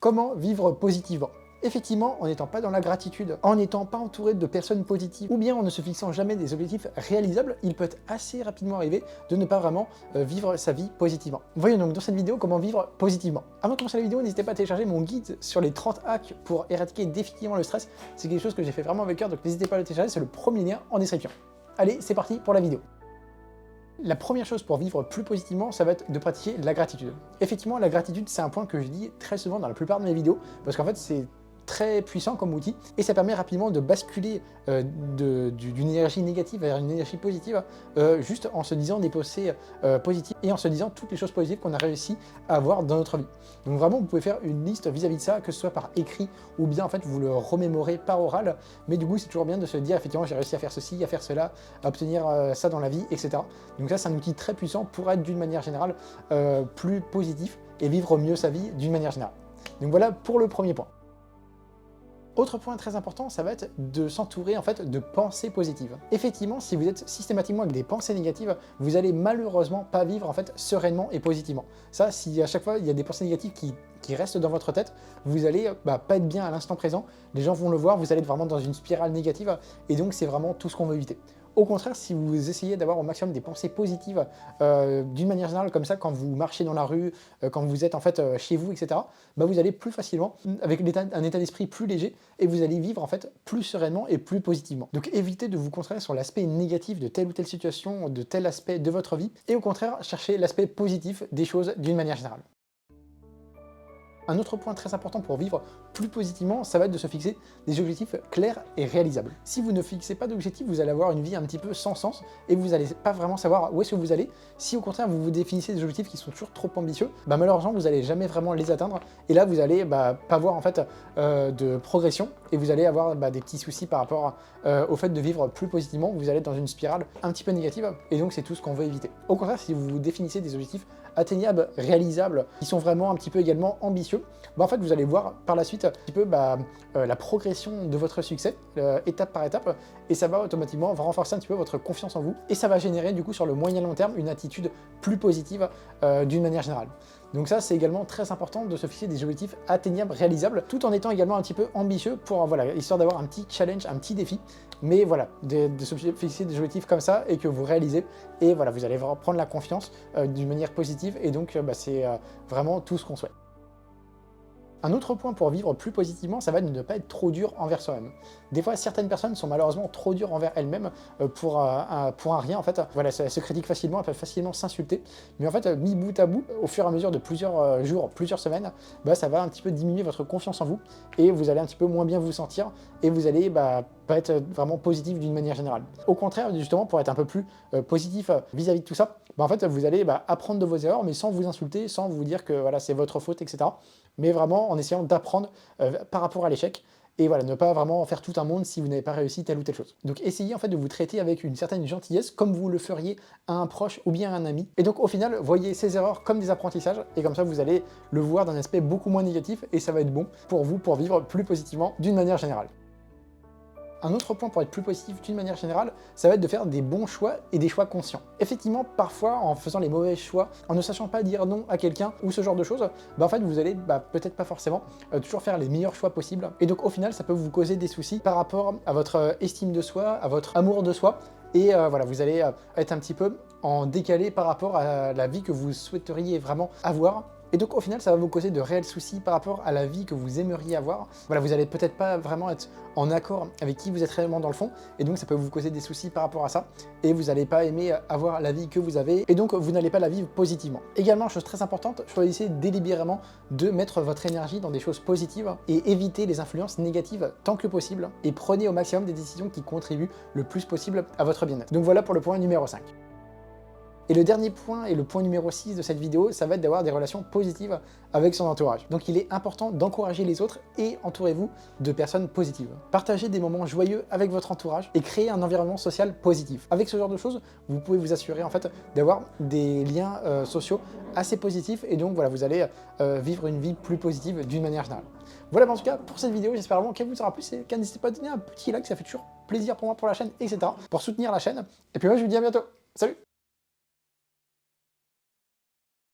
Comment vivre positivement? Effectivement, en n'étant pas dans la gratitude, en n'étant pas entouré de personnes positives, ou bien en ne se fixant jamais des objectifs réalisables, il peut assez rapidement arriver de ne pas vraiment vivre sa vie positivement. Voyons donc dans cette vidéo comment vivre positivement. Avant de commencer la vidéo, n'hésitez pas à télécharger mon guide sur les 30 hacks pour éradiquer définitivement le stress. C'est quelque chose que j'ai fait vraiment avec cœur, donc n'hésitez pas à le télécharger, c'est le premier lien en description. Allez, c'est parti pour la vidéo. La première chose pour vivre plus positivement, ça va être de pratiquer la gratitude. Effectivement, la gratitude, c'est un point que je dis très souvent dans la plupart de mes vidéos, parce qu'en fait, c'est très puissant comme outil, et ça permet rapidement de basculer d'une énergie négative vers une énergie positive, juste en se disant des pensées positives, et en se disant toutes les choses positives qu'on a réussi à avoir dans notre vie. Donc vraiment, vous pouvez faire une liste vis-à-vis de ça, que ce soit par écrit, ou bien en fait, vous le remémorez par oral, mais du coup, c'est toujours bien de se dire, effectivement, j'ai réussi à faire ceci, à faire cela, à obtenir ça dans la vie, etc. Donc ça, c'est un outil très puissant pour être d'une manière générale plus positif, et vivre mieux sa vie d'une manière générale. Donc voilà pour le premier point. Autre point très important, ça va être de s'entourer en fait de pensées positives. Effectivement, si vous êtes systématiquement avec des pensées négatives, vous allez malheureusement pas vivre en fait sereinement et positivement. Ça, si à chaque fois il y a des pensées négatives qui restent dans votre tête, vous allez pas être bien à l'instant présent, les gens vont le voir, vous allez être vraiment dans une spirale négative, et donc c'est vraiment tout ce qu'on veut éviter. Au contraire, si vous essayez d'avoir au maximum des pensées positives d'une manière générale, comme ça, quand vous marchez dans la rue, quand vous êtes en fait chez vous, etc., vous allez plus facilement, avec un état d'esprit plus léger, et vous allez vivre en fait plus sereinement et plus positivement. Donc évitez de vous concentrer sur l'aspect négatif de telle ou telle situation, de tel aspect de votre vie, et au contraire, cherchez l'aspect positif des choses d'une manière générale. Un autre point très important pour vivre plus positivement, ça va être de se fixer des objectifs clairs et réalisables. Si vous ne fixez pas d'objectifs, vous allez avoir une vie un petit peu sans sens et vous n'allez pas vraiment savoir où est-ce que vous allez. Si au contraire vous vous définissez des objectifs qui sont toujours trop ambitieux, malheureusement vous n'allez jamais vraiment les atteindre, et là vous allez pas voir en fait de progression, et vous allez avoir des petits soucis par rapport au fait de vivre plus positivement. Vous allez être dans une spirale un petit peu négative, et donc c'est tout ce qu'on veut éviter. Au contraire, si vous vous définissez des objectifs atteignables, réalisables, qui sont vraiment un petit peu également ambitieux, en fait vous allez voir par la suite un petit peu la progression de votre succès étape par étape, et ça va automatiquement renforcer un petit peu votre confiance en vous, et ça va générer du coup sur le moyen long terme une attitude plus positive d'une manière générale. Donc ça, c'est également très important de se fixer des objectifs atteignables, réalisables, tout en étant également un petit peu ambitieux pour, histoire d'avoir un petit challenge, un petit défi, mais voilà, de se fixer des objectifs comme ça et que vous réalisez, et voilà, vous allez prendre la confiance d'une manière positive, et donc c'est vraiment tout ce qu'on souhaite. Un autre point pour vivre plus positivement, ça va être de ne pas être trop dur envers soi-même. Des fois, certaines personnes sont malheureusement trop dures envers elles-mêmes pour un rien, en fait. Voilà, elles se critiquent facilement, elles peuvent facilement s'insulter. Mais en fait, mis bout à bout, au fur et à mesure de plusieurs jours, plusieurs semaines, ça va un petit peu diminuer votre confiance en vous, et vous allez un petit peu moins bien vous sentir, et vous allez pas être vraiment positif d'une manière générale. Au contraire, justement, pour être un peu plus positif vis-à-vis de tout ça, en fait, vous allez apprendre de vos erreurs, mais sans vous insulter, sans vous dire que voilà, c'est votre faute, etc. Mais vraiment en essayant d'apprendre par rapport à l'échec, et voilà, ne pas vraiment en faire tout un monde si vous n'avez pas réussi telle ou telle chose. Donc essayez en fait de vous traiter avec une certaine gentillesse, comme vous le feriez à un proche ou bien à un ami. Et donc au final, voyez ces erreurs comme des apprentissages, et comme ça vous allez le voir d'un aspect beaucoup moins négatif, et ça va être bon pour vous pour vivre plus positivement d'une manière générale. Un autre point pour être plus positif d'une manière générale, ça va être de faire des bons choix et des choix conscients. Effectivement, parfois, en faisant les mauvais choix, en ne sachant pas dire non à quelqu'un ou ce genre de choses, en fait, vous allez peut-être pas forcément toujours faire les meilleurs choix possibles. Et donc, au final, ça peut vous causer des soucis par rapport à votre estime de soi, à votre amour de soi. Et voilà, vous allez être un petit peu en décalé par rapport à la vie que vous souhaiteriez vraiment avoir. Et donc au final, ça va vous causer de réels soucis par rapport à la vie que vous aimeriez avoir. Voilà, vous allez peut-être pas vraiment être en accord avec qui vous êtes réellement dans le fond, et donc ça peut vous causer des soucis par rapport à ça, et vous n'allez pas aimer avoir la vie que vous avez, et donc vous n'allez pas la vivre positivement. Également, chose très importante, choisissez délibérément de mettre votre énergie dans des choses positives, et évitez les influences négatives tant que possible, et prenez au maximum des décisions qui contribuent le plus possible à votre bien-être. Donc voilà pour le point numéro 5. Et le dernier point, et le point numéro 6 de cette vidéo, ça va être d'avoir des relations positives avec son entourage. Donc il est important d'encourager les autres, et entourez-vous de personnes positives. Partagez des moments joyeux avec votre entourage et créez un environnement social positif. Avec ce genre de choses, vous pouvez vous assurer en fait d'avoir des liens sociaux assez positifs, et donc voilà, vous allez vivre une vie plus positive d'une manière générale. Voilà en tout cas pour cette vidéo, j'espère vraiment qu'elle vous aura plu. N'hésitez pas à donner un petit like, ça fait toujours plaisir pour moi, pour la chaîne, etc. pour soutenir la chaîne. Et puis moi je vous dis à bientôt. Salut!